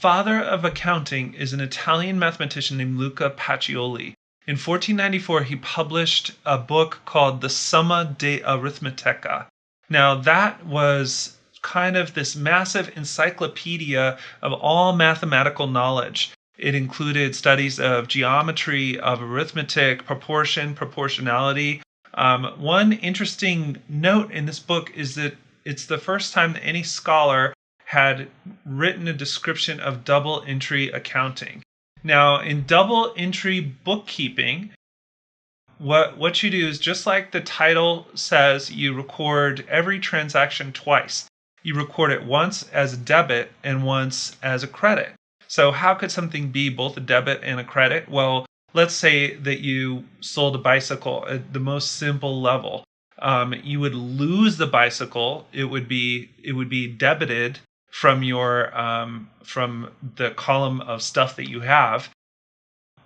father of accounting is an Italian mathematician named Luca Pacioli. In 1494, he published a book called the Summa de Arithmetica. Now, that was kind of this massive encyclopedia of all mathematical knowledge. It included studies of geometry, of arithmetic, proportion, proportionality. One interesting note in this book is that it's the first time that any scholar had written a description of double entry accounting. Now, in double entry bookkeeping, what you do is, just like the title says, you record every transaction twice. You record it once as a debit and once as a credit. So how could something be both a debit and a credit? Well, let's say that you sold a bicycle at the most simple level. You would lose the bicycle. It would be debited from your from the column of stuff that you have,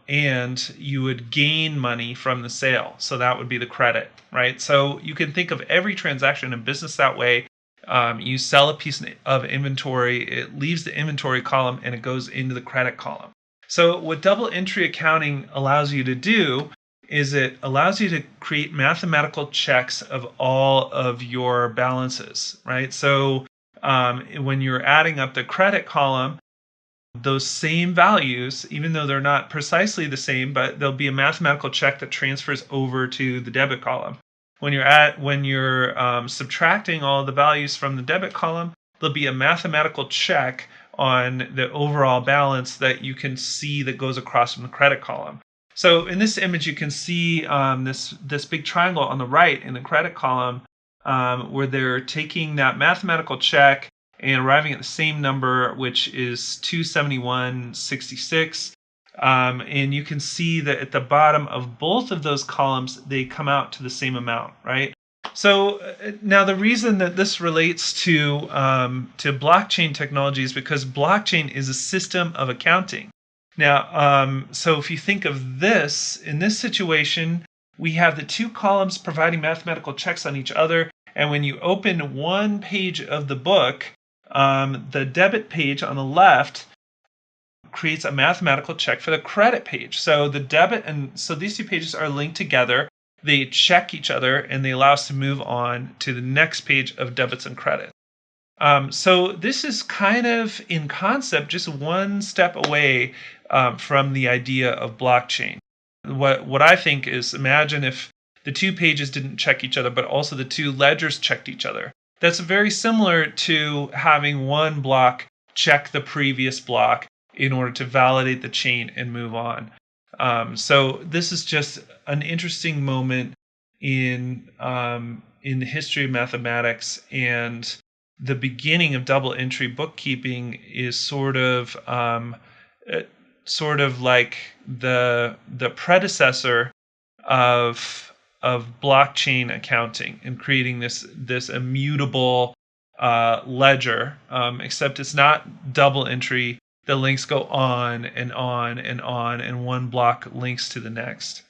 and you would gain money from the sale. So that would be the credit, right? So you can think of every transaction in business that way. You sell a piece of inventory, it leaves the inventory column and it goes into the credit column. So what double entry accounting allows you to do is it allows you to create mathematical checks of all of your balances, right? So when you're adding up the credit column, those same values, even though they're not precisely the same, but there'll be a mathematical check that transfers over to the debit column. When you're subtracting all the values from the debit column, there'll be a mathematical check on the overall balance that you can see that goes across from the credit column. So in this image, you can see this big triangle on the right in the credit column, where they're taking that mathematical check and arriving at the same number, which is 271.66. And you can see that at the bottom of both of those columns, they come out to the same amount, right? So now the reason that this relates to blockchain technology is because blockchain is a system of accounting. Now, so if you think of this, in this situation, we have the two columns providing mathematical checks on each other. And when you open one page of the book, the debit page on the left creates a mathematical check for the credit page. So the debit so these two pages are linked together. They check each other and they allow us to move on to the next page of debits and credits. So this is kind of, in concept, just one step away from the idea of blockchain. What I think is, imagine if the two pages didn't check each other, but also the two ledgers checked each other. That's very similar to having one block check the previous block in order to validate the chain and move on. So this is just an interesting moment in the history of mathematics, and the beginning of double entry bookkeeping is sort of like the predecessor of blockchain accounting and creating this immutable ledger, except it's not double entry. The links go on and on and on, and one block links to the next.